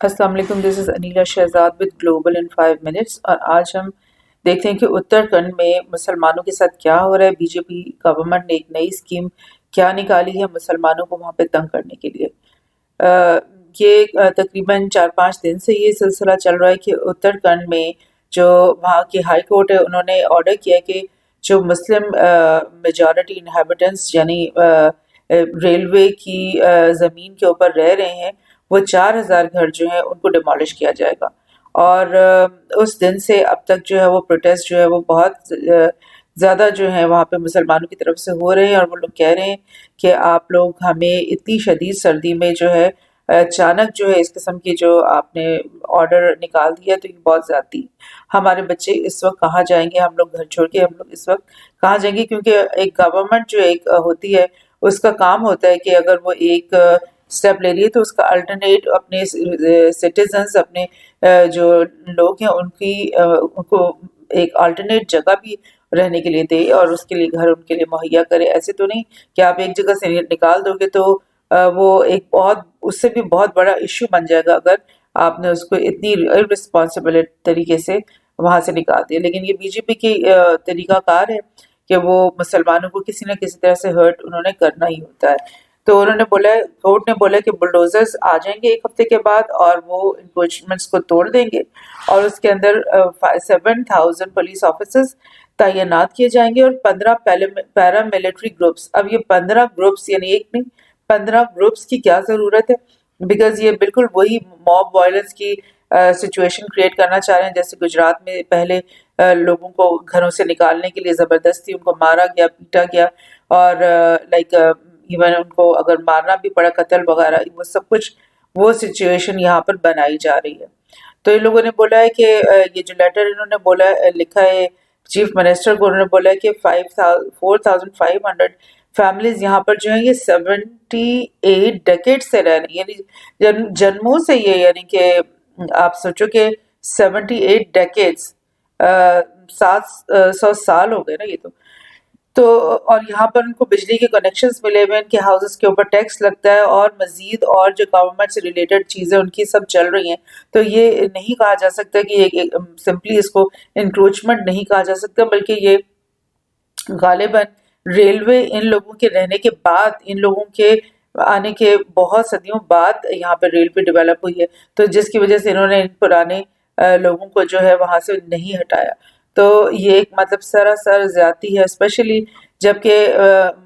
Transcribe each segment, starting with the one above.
السلام علیکم، this is Anila Shahzad with Global in 5 minutes, اور آج ہم دیکھتے ہیں کہ اتراکھنڈ میں مسلمانوں کے ساتھ کیا ہو رہا ہے۔ بی جے پی گورنمنٹ نے ایک نئی اسکیم کیا نکالی ہے مسلمانوں کو وہاں پہ تنگ کرنے کے لیے۔ یہ تقریباً 4-5 دن سے یہ سلسلہ چل رہا ہے کہ اتراکھنڈ میں جو وہاں کی ہائی کورٹ ہے انہوں نے آرڈر کیا کہ جو مسلم میجورٹی انہیبیٹنٹس یعنی ریلوے کی زمین کے اوپر رہ رہے ہیں، وہ 4,000 گھر جو ہیں ان کو ڈیمالش کیا جائے گا۔ اور اس دن سے اب تک جو ہے وہ پروٹیسٹ جو ہے وہ بہت زیادہ جو ہے وہاں پہ مسلمانوں کی طرف سے ہو رہے ہیں، اور وہ لوگ کہہ رہے ہیں کہ آپ لوگ ہمیں اتنی شدید سردی میں جو ہے اچانک جو ہے اس قسم کی جو آپ نے آرڈر نکال دیا تو یہ بہت زیادتی ہے۔ ہمارے بچے اس وقت کہاں جائیں گے، ہم لوگ گھر چھوڑ کے ہم لوگ اس وقت کہاں جائیں گے، کیونکہ ایک گورنمنٹ جو ایک ہوتی ہے اس کا کام ہوتا ہے کہ اگر وہ ایک اسٹیپ لے رہی ہے تو اس کا الٹرنیٹ اپنے سٹیزنز، اپنے جو لوگ ہیں ان کو ایک الٹرنیٹ جگہ بھی رہنے کے لیے دے اور اس کے لیے گھر ان کے لیے مہیا کرے۔ ایسے تو نہیں کہ آپ ایک جگہ سے نکال دو گے تو وہ ایک بہت اس سے بھی بہت بڑا ایشو بن جائے گا اگر آپ نے اس کو اتنی ارسپانسبل طریقے سے وہاں سے نکال دیا۔ لیکن یہ بی جے پی کی طریقہ کار ہے کہ وہ مسلمانوں کو کسی نہ کسی طرح سے ہرٹ انہوں نے کرنا ہی ہوتا ہے۔ تو انہوں نے بولا، کورٹ نے بولا کہ بلڈوزرز آ جائیں گے ایک ہفتے کے بعد اور وہ انکروچمنٹس کو توڑ دیں گے، اور اس کے اندر 7,000 پولیس آفیسرز تعینات کیے جائیں گے اور 15 پیرا ملٹری گروپس۔ اب یہ 15 گروپس یعنی ایک نہیں، 15 گروپس کی کیا ضرورت ہے؟ بیکاز یہ بالکل وہی موب وائلنس کی سچویشن کریٹ کرنا چاہ رہے ہیں جیسے گجرات میں پہلے لوگوں کو گھروں سے نکالنے کے لیے زبردستی ان کو مارا گیا، پیٹا گیا، اور لائک ایون ان کو اگر مارنا بھی پڑا، قتل وغیرہ، وہ سب کچھ وہ سچویشن یہاں پر بنائی جا رہی ہے۔ تو ان لوگوں نے بولا ہے کہ یہ جو لیٹر انہوں نے بولا لکھا ہے چیف منسٹر کو، انہوں نے بولا ہے کہ 4,500 فیملیز یہاں پر جو ہیں یہ 78 ڈیکیڈ سے رہ رہی ہیں، یعنی جنموں سے یہ، یعنی کہ آپ سوچو کہ 78 ڈیکیڈز، 700 سال ہو گئے نا یہ تو اور یہاں پر ان کو بجلی کے کنیکشنز ملے ہوئے، ان کے ہاؤسز کے اوپر ٹیکس لگتا ہے اور مزید اور جو گورنمنٹ سے ریلیٹڈ چیزیں ان کی سب چل رہی ہیں۔ تو یہ نہیں کہا جا سکتا کہ سمپلی اس کو انکروچمنٹ نہیں کہا جا سکتا، بلکہ یہ غالباً ریلوے ان لوگوں کے رہنے کے بعد، ان لوگوں کے آنے کے بہت صدیوں بعد یہاں پہ ریلوے ڈیولپ ہوئی ہے، تو جس کی وجہ سے انہوں نے ان پرانے لوگوں کو جو ہے وہاں سے نہیں ہٹایا۔ تو یہ ایک مطلب سراسر زیادتی ہے، اسپیشلی جبکہ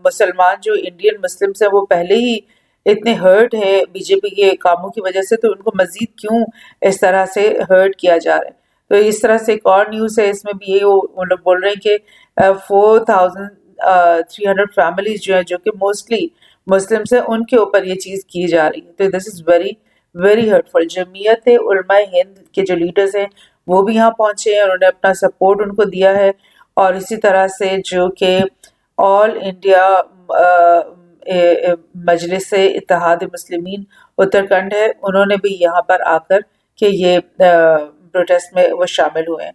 مسلمان جو انڈین مسلمس ہیں وہ پہلے ہی اتنے ہرٹ ہے بی جے پی کے کاموں کی وجہ سے، تو ان کو مزید کیوں اس طرح سے ہرٹ کیا جا رہا ہے۔ تو اس طرح سے ایک اور نیوز ہے، اس میں بھی یہ وہ لوگ بول رہے ہیں کہ 4,300 فیملیز جو ہیں جو کہ موسٹلی مسلمس ہیں، ان کے اوپر یہ چیز کی جا رہی ہے۔ تو دس از ویری ویری ہرٹفل۔ جمعیت علماء ہند کے جو لیڈرز ہیں وہ بھی یہاں پہنچے ہیں، انہوں نے اپنا سپورٹ ان کو دیا ہے، اور اسی طرح سے جو کہ آل انڈیا مجلس اتحاد مسلمین اتراکھنڈ ہے، انہوں نے بھی یہاں پر آ کر کہ یہ پروٹیسٹ میں وہ شامل ہوئے ہیں۔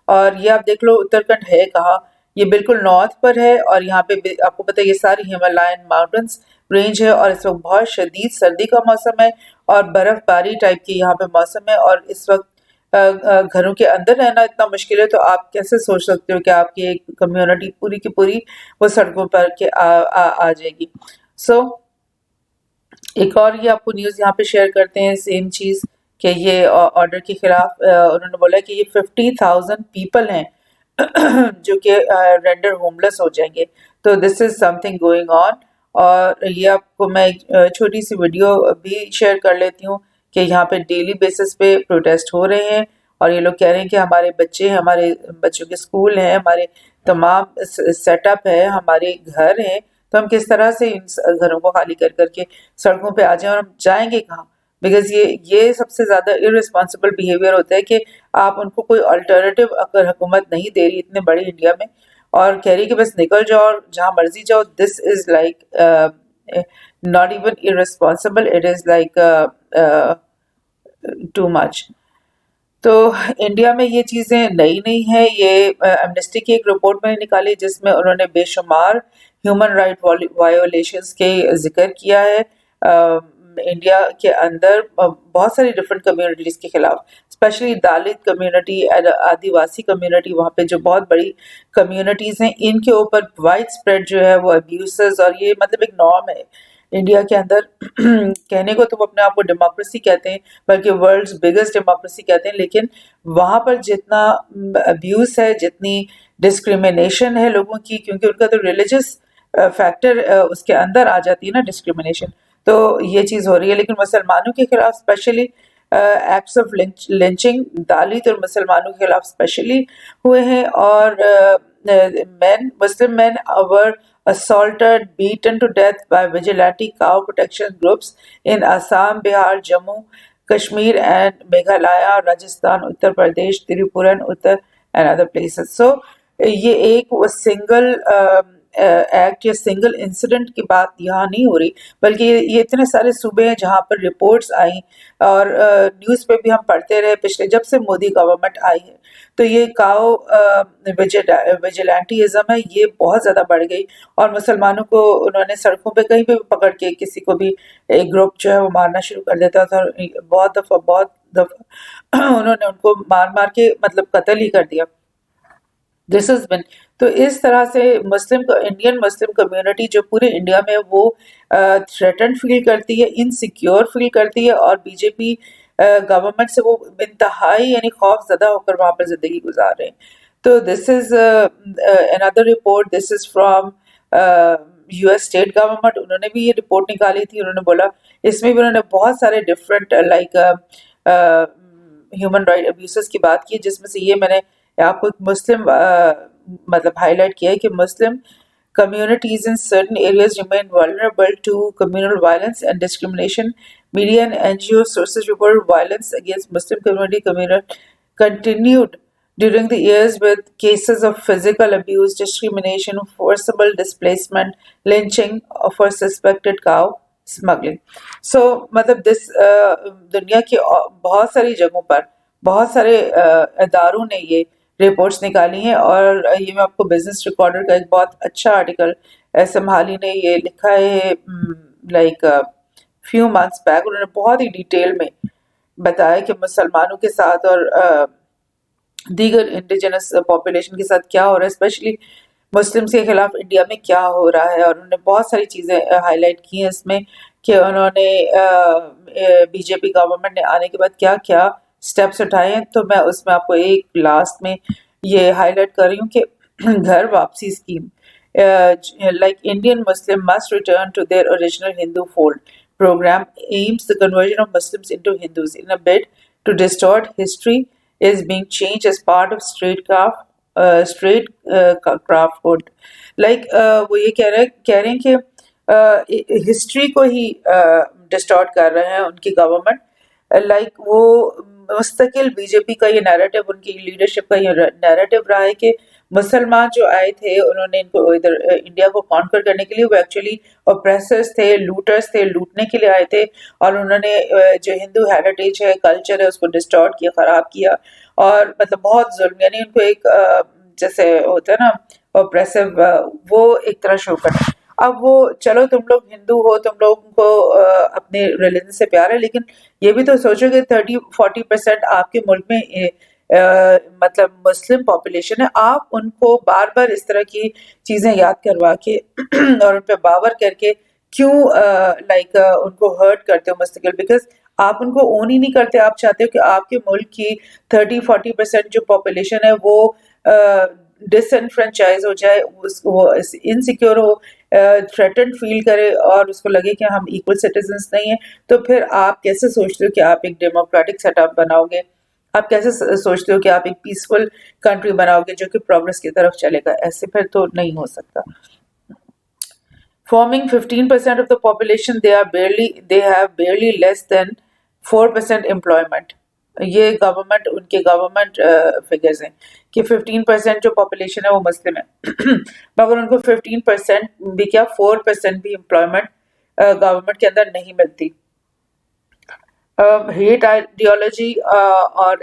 اور یہ آپ دیکھ لو اتراکھنڈ ہے کہاں، یہ بالکل نارتھ پر ہے، اور یہاں پہ آپ کو پتہ ہے یہ ساری ہمالائن ماؤنٹنس رینج ہے، اور اس وقت بہت شدید سردی کا موسم ہے اور برف باری ٹائپ کی یہاں پہ موسم ہے، اور اس وقت گھروں کے اندر رہنا اتنا مشکل ہے، تو آپ کیسے سوچ سکتے ہو کہ آپ کی ایک کمیونٹی پوری کی پوری وہ سڑکوں پر کے آ جائے گی۔ سو ایک اور یہ آپ کو نیوز یہاں پہ شیئر کرتے ہیں سیم چیز، کہ یہ آرڈر کے خلاف انہوں نے بولا کہ یہ 50,000 پیپل ہیں جو کہ رینڈر ہوم لیس ہو جائیں گے۔ تو دس از سم تھنگ گوئنگ آن، اور یہ آپ کو میں ایک چھوٹی سی ویڈیو بھی شیئر کر لیتی ہوں کہ یہاں پہ ڈیلی بیسس پہ پروٹیسٹ ہو رہے ہیں، اور یہ لوگ کہہ رہے ہیں کہ ہمارے بچے، ہمارے بچوں کے اسکول ہیں، ہمارے تمام سیٹ اپ ہے، ہمارے گھر ہیں، تو ہم کس طرح سے ان گھروں کو خالی کر کر کے سڑکوں پہ آ جائیں، اور ہم جائیں گے کہاں؟ بیکاز یہ سب سے زیادہ ارسپانسبل بیہیویئر ہوتا ہے کہ آپ ان کو کوئی الٹرنیٹو اگر حکومت نہیں دے رہی اتنے بڑے انڈیا میں، اور کہہ رہی کہ بس نکل جاؤ اور جہاں مرضی جاؤ، this is like not even irresponsible, it is like too much۔ تو انڈیا میں یہ چیزیں نئی نہیں ہیں، یہ ایمنسٹی کی ایک رپورٹ میں نکالی جس میں انہوں نے بے شمار ہیومن رائٹ وائیولیشنز کے ذکر کیا ہے۔ انڈیا کے اندر بہت ساری ڈفرینٹ کمیونٹیز کے خلاف، اسپیشلی دالت کمیونٹی، آدیواسی کمیونٹی، وہاں پہ جو بہت بڑی کمیونٹیز ہیں، ان کے اوپر وائڈ اسپریڈ جو ہے وہ ابیوسز، اور یہ مطلب ایک نارم ہے انڈیا کے اندر کہنے کو تو وہ اپنے آپ کو ڈیموکریسی کہتے ہیں، بلکہ ورلڈز بگیسٹ ڈیموکریسی کہتے ہیں، لیکن وہاں پر جتنا ابیوز ہے، جتنی ڈسکریمنیشن ہے لوگوں کی، کیونکہ ان کا تو ریلیجس فیکٹر اس کے اندر آ جاتی ہے نا ڈسکریمنیشن، تو یہ چیز ہو رہی ہے۔ لیکن مسلمانوں کے خلاف اسپیشلی ایکٹس آف لنچنگ دالت اور مسلمانوں کے خلاف اسپیشلی ہوئے ہیں، اور Muslim men were assaulted, beaten to death by vigilante cow protection groups in Assam, Bihar, Jammu, Kashmir and Meghalaya, Rajasthan, Uttar Pradesh, Tripura and other places. So یہ ایک single act یا سنگل انسیڈنٹ کی بات یہاں نہیں ہو رہی، بلکہ یہ اتنے سارے صوبے ہیں جہاں پر رپورٹس آئیں، اور نیوز پہ بھی ہم پڑھتے رہے پچھلے جب سے مودی گورنمنٹ آئی ہے، تو یہ کاؤ ویجیلانٹیزم ہے، یہ بہت زیادہ بڑھ گئی، اور مسلمانوں کو انہوں نے سڑکوں پہ کہیں پہ بھی پکڑ کے کسی کو بھی ایک گروپ جو ہے وہ مارنا شروع کر دیتا تھا، بہت دفعہ انہوں نے ان کو مار کے مطلب قتل ہی کر دیا۔ دس از بن تو اس طرح سے انڈین مسلم کمیونٹی جو پورے انڈیا میں وہ تھریٹنڈ فیل کرتی ہے، انسیکیور فیل کرتی ہے، اور بی جے پی گورنمنٹ سے وہ انتہائی یعنی خوف زدہ ہو کر وہاں پر زندگی گزار رہے ہیں۔ تو دس از another report, this is from US state government, انہوں نے بھی یہ رپورٹ نکالی تھی، انہوں نے بولا اس میں بھی انہوں نے بہت سارے ڈفرینٹ لائک ہیومن رائٹ ابیوسز کی بات کی، جس میں سے یہ میں نے آپ کو مسلم مطلب ہائی لائٹ کیا ہے کہ مسلم communities in certain areas remain vulnerable to communal violence and discrimination. Media and NGO sources report violence against Muslim community continued during the years with cases of physical abuse, discrimination, forcible displacement, lynching for suspected cow smuggling. So مطلب دنیا کی بہت ساری جگہوں پر بہت سارے اداروں نے یہ رپورٹس نکالی ہیں، اور یہ میں آپ کو بزنس ریکارڈر کا ایک بہت اچھا آرٹیکل سمبھالی نے یہ لکھا ہے لائک فیو منتھس بیک، انہوں نے بہت ہی ڈیٹیل میں بتایا کہ مسلمانوں کے ساتھ اور دیگر انڈیجنس پاپولیشن کے ساتھ کیا ہو رہا ہے، اسپیشلی مسلمس کے خلاف انڈیا میں کیا ہو رہا ہے، اور انہوں نے بہت ساری چیزیں ہائی لائٹ کی ہیں اس میں کہ انہوں نے بی جے پی گورنمنٹ نے آنے کے بعد کیا کیا اسٹیپس اٹھائے ہیں۔ تو میں اس میں آپ کو ایک لاسٹ میں یہ ہائی لائٹ کر رہی ہوں کہ Ghar Wapsi scheme like Indian Muslim must return to their original Hindu fold program aims the conversion of Muslims into Hindus in a bid to distort history is being changed as part of straight craft code. Like وہ یہ کہہ رہے ہیں کہ history کو ہی ڈسٹارٹ کر رہے ہیں ان کی گورنمنٹ، لائک وہ مستقل بی جے پی کا یہ نیریٹو، ان کی لیڈرشپ کا یہ نیریٹو رہا ہے کہ مسلمان جو آئے تھے انہوں نے ان کو ادھر انڈیا کو کانکر کرنے کے لیے، وہ ایکچولی اوپریسرز تھے، لوٹرز تھے، لوٹنے کے لیے آئے تھے، اور انہوں نے جو ہندو ہیریٹیج ہے، کلچر ہے، اس کو ڈسٹارٹ کیا، خراب کیا، اور مطلب بہت ظلم، یعنی ان کو ایک جیسے ہوتا ہے نا اوپریسو، وہ ایک طرح شو کرنا۔ اب وہ چلو تم لوگ ہندو ہو، تم لوگوں کو اپنے ریلیجن سے پیار ہے، لیکن یہ بھی تو سوچو کہ 30-40% آپ کے ملک میں مطلب مسلم پاپولیشن ہے، آپ ان کو بار بار اس طرح کی چیزیں یاد کروا کے اور ان پہ باور کر کے کیوں لائک ان کو ہرٹ کرتے ہو مستقل، بیکاز آپ ان کو اون ہی نہیں کرتے، آپ چاہتے ہو کہ آپ کے ملک کی 30-40% جو پاپولیشن ہے وہ ڈس انفرینچائز ہو جائے، وہ انسیکیور ہو، تھریٹنڈ فیل کرے، اور اس کو لگے کہ ہم ایکول سٹیزنس نہیں ہیں۔ تو پھر آپ کیسے سوچتے ہو کہ آپ ایک ڈیموکریٹک سیٹ اپ بناؤ گے؟ آپ کیسے سوچتے ہو کہ آپ ایک پیسفل کنٹری بناؤ گے جو کہ پروگرس کی طرف چلے گا؟ ایسے پھر تو نہیں ہو سکتا۔ Forming 15% of the population, they have barely less than 4% employment. یہ گورنمنٹ ان کے گورنمنٹ فگرز ہیں کہ 15% جو پاپولیشن ہے وہ مسلم ہے، مگر ان کو 15% بھی کیا 4% بھی امپلائمنٹ گورنمنٹ کے اندر نہیں ملتی۔ ہیٹ آئیڈیالوجی اور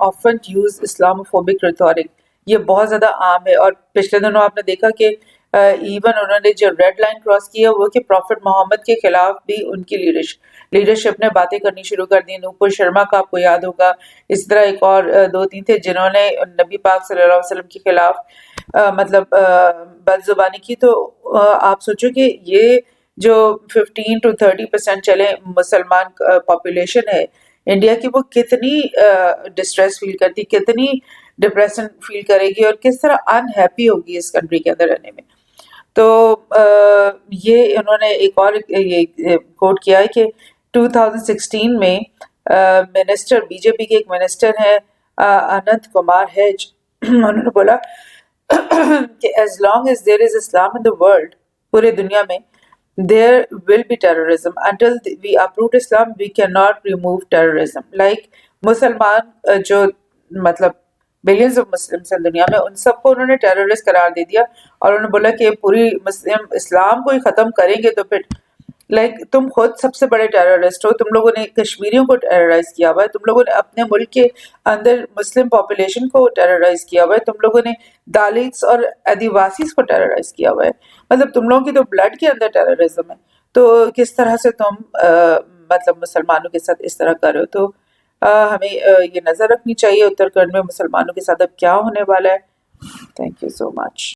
آفن یوز اسلاموفوبک ریٹورک، یہ بہت زیادہ عام ہے، اور پچھلے دنوں آپ نے دیکھا کہ ایون انہوں نے جو ریڈ لائن کراس کیا وہ کہ پروفٹ محمد کے خلاف بھی ان کی لیڈرشپ نے باتیں کرنی شروع کر دی. نوپور شرما کا آپ کو یاد ہوگا, اس طرح ایک اور 2-3 تھے جنہوں نے نبی پاک صلی اللہ علیہ وسلم کے خلاف مطلب بد زبانی کی. تو آپ سوچو کہ یہ جو 15-30% چلے مسلمان پاپولیشن ہے انڈیا کی, وہ کتنی ڈسٹریس فیل کرتی, کتنی ڈپریشن فیل کرے گی, اور کس طرح ان ہیپی ہوگی اس کنٹری کے اندر رہنے میں. تو یہ انہوں نے ایک اور یہ کوٹ کیا ہے کہ 2016 میں منسٹر بی جے پی کے ایک منسٹر ہیں اننت کمار ہیج, انہوں نے بولا کہ as long as there is Islam in the world, پورے دنیا میں there will be terrorism. Until we uproot Islam, we cannot remove terrorism. Like مسلمان جو مطلب بلینز آف مسلمس ہیں دنیا میں, ان سب کو انہوں نے ٹیررسٹ قرار دے دیا, اور انہوں نے بولا کہ پوری مسلم اسلام کو ہی ختم کریں گے تو پھر لائک تم خود سب سے بڑے ٹیررسٹ ہو. تم لوگوں نے کشمیریوں کو ٹیررائز کیا ہوا ہے, تم لوگوں نے اپنے ملک کے اندر مسلم پاپولیشن کو ٹیررائز کیا ہوا ہے, تم لوگوں نے دالتس اور آدیواسیز کو ٹیررائز کیا ہوا ہے. مطلب تم لوگوں کی تو بلڈ کے اندر ٹیررزم ہے. تو کس طرح سے تم مطلب مسلمانوں کے ساتھ اس طرح کر رہے ہو. تو ہمیں یہ نظر رکھنی چاہیے اتراکھنڈ میں مسلمانوں کے ساتھ اب کیا ہونے والا ہے. Thank you so much.